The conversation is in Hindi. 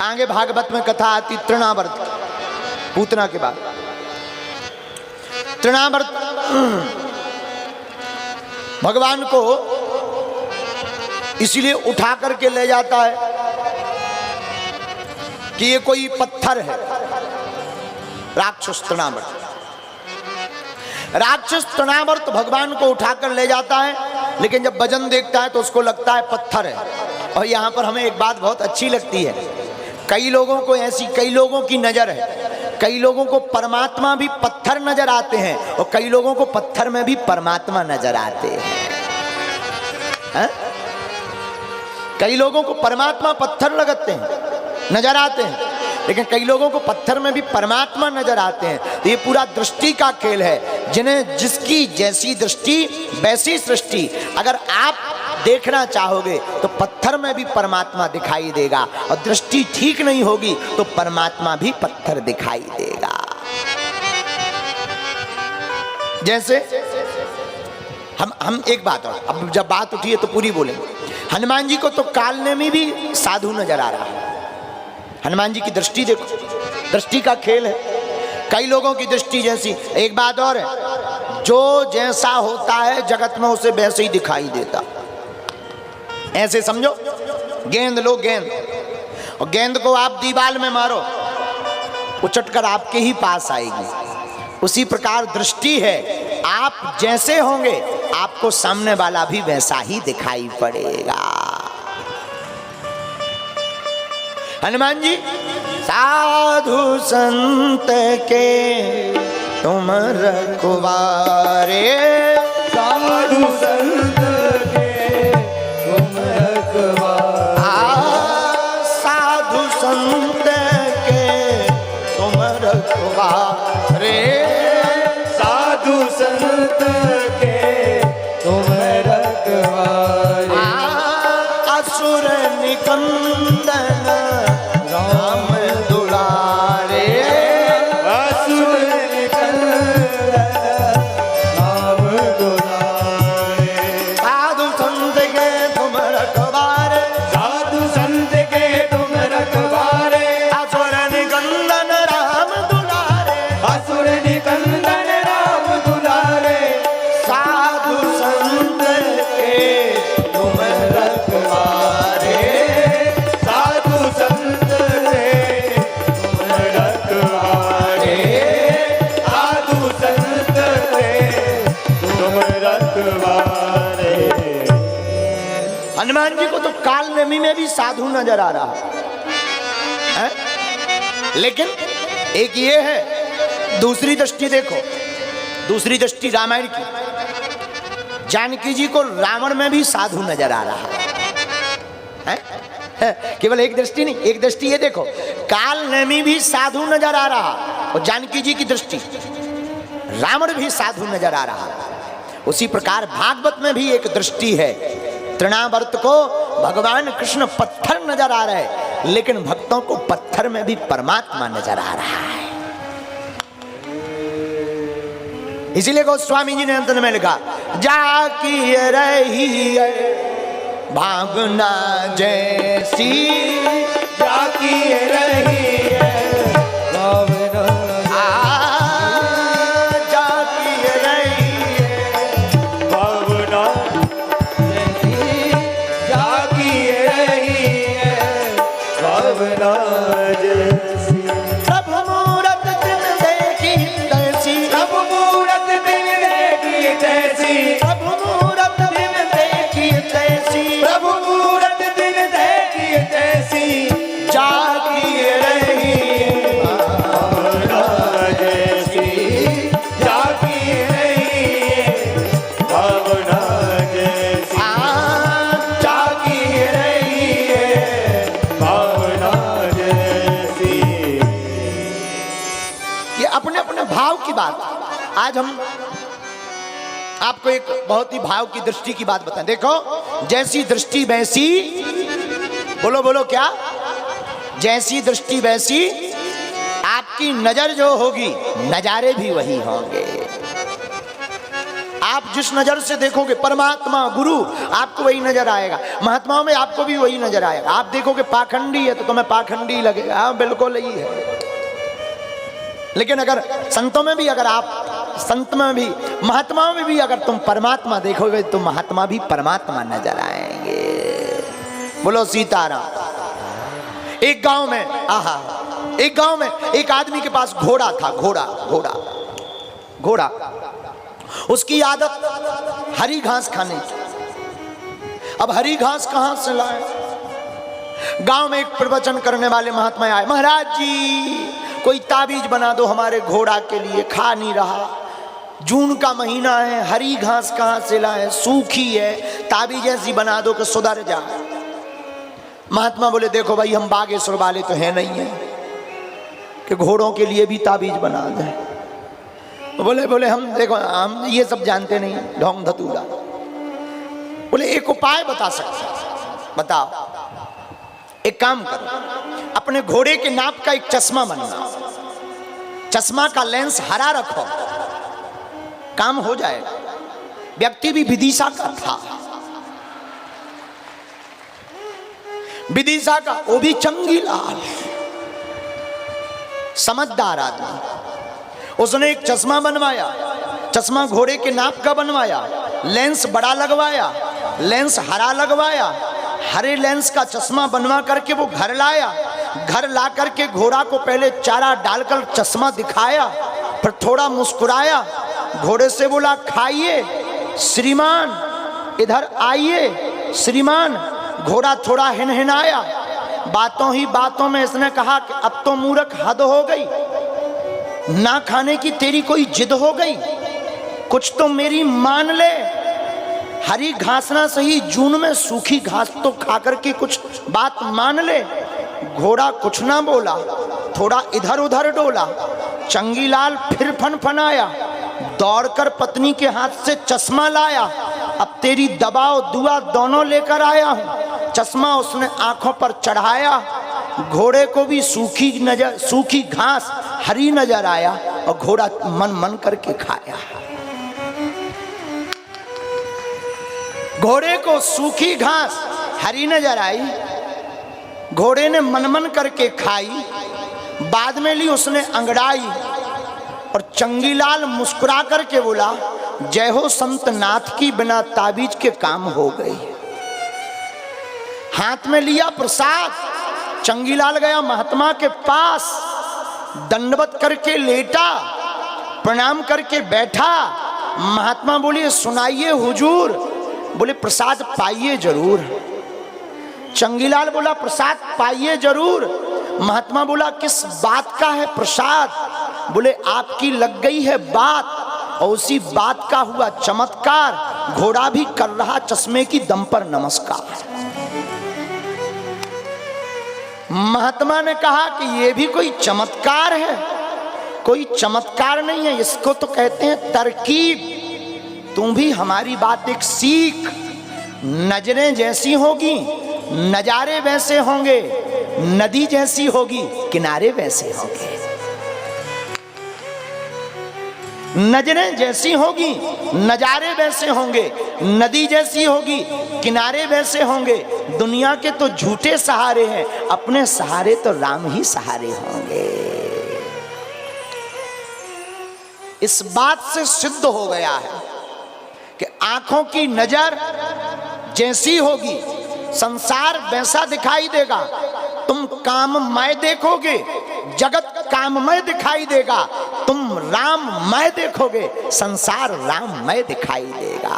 आगे भागवत में कथा आती तृणावर्त, पूतना के बाद तृणावर्त भगवान को इसलिए उठा करके ले जाता है कि ये कोई पत्थर है। राक्षस तृणावर्त, राक्षस तृणावर्त भगवान को उठाकर ले जाता है, लेकिन जब वजन देखता है तो उसको लगता है पत्थर है। और यहां पर हमें एक बात बहुत अच्छी लगती है, कई लोगों को ऐसी, कई लोगों की नजर है, कई लोगों को परमात्मा भी पत्थर नजर आते हैं और कई लोगों को पत्थर में भी परमात्मा नजर आते हैं। कई लोगों को परमात्मा पत्थर लगते हैं, नजर आते हैं, लेकिन कई लोगों को पत्थर में भी परमात्मा नजर आते हैं। तो ये पूरा दृष्टि का खेल है, जिन्हें जिसकी जैसी दृष्टि वैसी सृष्टि। अगर आप देखना चाहोगे तो पत्थर में भी परमात्मा दिखाई देगा, और दृष्टि ठीक नहीं होगी तो परमात्मा भी पत्थर दिखाई देगा। जैसे हम एक बात, और अब जब बात उठी है तो पूरी बोलेंगे। हनुमान जी को तो कालनेमी भी साधु नजर आ रहा है। हनुमान जी की दृष्टि देखो, दृष्टी का खेल है, कई लोगों की दृष्टि जैसी। एक बात और है, जो जैसा होता है जगत में उसे वैसे ही दिखाई देता। ऐसे समझो, गेंद लो, गेंद, और गेंद को आप दीवार में मारो, उचटकर आपके ही पास आएगी। उसी प्रकार दृष्टि है, आप जैसे होंगे आपको सामने वाला भी वैसा ही दिखाई पड़ेगा। हनुमान जी साधु संत के तुम रखवारे, साधु संत के तुम रखवारे, साधु संत के तुम रखवारे, साधु संत के तुम रखवारे, असुर निकंदन राम दुलारे, असुर निकंदन राम दुलारे, साधु संत के तुम रखवारे, साधु संत के तुम रखवारे, असुर निकंदन राम दुलारे, असुर निकंदन राम दुलारे, साधु संत के तुम रखवारे, साधु संत के तुम रखवारे, साधु संत के तुम रखवारे। हनुमान जी को तो कालनेमी में भी साधु नजर आ रहा है, लेकिन एक ये है, दूसरी दृष्टि देखो, दूसरी दृष्टि रामायण की। जानकी जी को रावण में भी साधु नजर आ रहा है। केवल एक दृष्टि नहीं, एक दृष्टि ये देखो, कालनेमी भी साधु नजर आ रहा, और जानकी जी की दृष्टि रावण भी साधु नजर आ रहा। उसी प्रकार भागवत में भी एक दृष्टि है, तृणावर्त को भगवान कृष्ण पत्थर नजर आ रहे हैं, लेकिन भक्तों को पत्थर में भी परमात्मा नजर आ रहा है। इसीलिए गोस्वामी जी ने अंत में लिखा, जाकी रही भावना जैसी, जाकी रही है भावना, जाकी रही भावना जैसी, जाकी रही है भावना जैसी, प्रभु मूरत दिन देखी तैसी, प्रभु मूरत दिन देखी तैसी, प्रभु मूरत दिन देखी तैसी, प्रभु मूरत दिन देखी तैसी, जागी रही भावना जैसी, जागी रही है भावना जैसी, जागी रही है भावना जैसी। ये अपने अपने भाव की बात। आज हम आपको एक बहुत ही भाव की दृष्टि की बात बताएं। देखो, जैसी दृष्टि वैसी, बोलो बोलो क्या, जैसी दृष्टि वैसी आपकी नजर जो होगी, नजारे भी वही होंगे। आप जिस नजर से देखोगे परमात्मा गुरु, आपको वही नजर आएगा। महात्माओं में आपको भी वही नजर आएगा। आप देखोगे पाखंडी है तो तुम्हें पाखंडी लगेगा, हाँ बिल्कुल यही है। लेकिन अगर संतों में भी, अगर आप संत में भी, महात्माओं में भी अगर तुम परमात्मा देखोगे तो महात्मा भी परमात्मा नजर आएंगे। बोलो सीताराम। एक गांव में, आहा, एक गांव में एक आदमी के पास घोड़ा था। घोड़ा घोड़ा घोड़ा उसकी आदत हरी घास खाने की। अब हरी घास कहां से लाए? गांव में एक प्रवचन करने वाले महात्मा आए। महाराज जी कोई ताबीज बना दो हमारे घोड़ा के लिए, खा नहीं रहा, जून का महीना है, हरी घास कहां से लाए, सूखी है, ताबीज ऐसी बना दो कि सुधर जाए। महात्मा बोले देखो भाई हम बागेश्वर वाले तो है नहीं है कि घोड़ों के लिए भी ताबीज बना दें। बोले हम देखो हम ये सब जानते नहीं, ढोंग धतूरा। बोले एक उपाय बता सकते, बताओ। एक काम करो, अपने घोड़े के नाप का एक चश्मा बनवाओ, चश्मा का लेंस हरा रखो, काम हो जाएगा। व्यक्ति भी विदिशा का था, विदिशा का, वो भी चंगीलाल समझदार आदमी। उसने एक चश्मा बनवाया, चश्मा घोड़े के नाप का बनवाया, लेंस बड़ा लगवाया, लेंस हरा लगवाया, हरे लेंस का चश्मा बनवा करके वो घर लाया। घर ला करके घोड़ा को पहले चारा डालकर चश्मा दिखाया, फिर थोड़ा मुस्कुराया, घोड़े से बोला खाइए श्रीमान, इधर आइए श्रीमान। घोड़ा थोड़ा हिनहिनाया, बातों ही बातों में इसने कहा कि अब तो मूर्ख हद हो गई, ना खाने की तेरी कोई जिद हो गई, कुछ तो मेरी मान ले। हरी घास ना सही, जून में सूखी घास तो खा करके कुछ बात मान ले। घोड़ा कुछ ना बोला, थोड़ा इधर उधर डोला। चंगीलाल फिर फनफनाया, दौड़कर पत्नी के हाथ से चश्मा लाया। अब तेरी दबाव दुआ दोनों लेकर आया हूं। चश्मा उसने आंखों पर चढ़ाया, घोड़े को भी सूखी घास हरी नजर आया और घोड़ा मन मन करके खाया। घोड़े को सूखी घास हरी नजर आई, घोड़े ने मन मन करके खाई, बाद में ली उसने अंगड़ाई और चंगीलाल मुस्कुरा करके बोला जय हो संत नाथ की, बिना ताबीज के काम हो गई। हाथ में लिया प्रसाद, चंगीलाल गया महात्मा के पास, दंडवत करके लेटा, प्रणाम करके बैठा। महात्मा बोले सुनाइए हुजूर। बोले प्रसाद पाइए जरूर। चंगीलाल बोला प्रसाद पाइए जरूर। महात्मा बोला किस बात का है प्रसाद? बोले आपकी लग गई है बात और उसी बात का हुआ चमत्कार, घोड़ा भी कर रहा चश्मे की दम पर नमस्कार। महात्मा ने कहा कि ये भी कोई चमत्कार है? कोई चमत्कार नहीं है, इसको तो कहते हैं तरकीब। तू भी हमारी बात एक सीख। नजरें जैसी होगी नजारे वैसे होंगे, नदी जैसी होगी किनारे वैसे होंगे। नजरें जैसी होगी नजारे वैसे होंगे, नदी जैसी होगी किनारे वैसे होंगे। दुनिया के तो झूठे सहारे हैं, अपने सहारे तो राम ही सहारे होंगे। इस बात से सिद्ध हो गया है कि आंखों की नजर जैसी होगी संसार वैसा दिखाई देगा। तुम काममय देखोगे, जगत काममय दिखाई देगा। तुम राममय देखोगे, संसार राममय दिखाई देगा।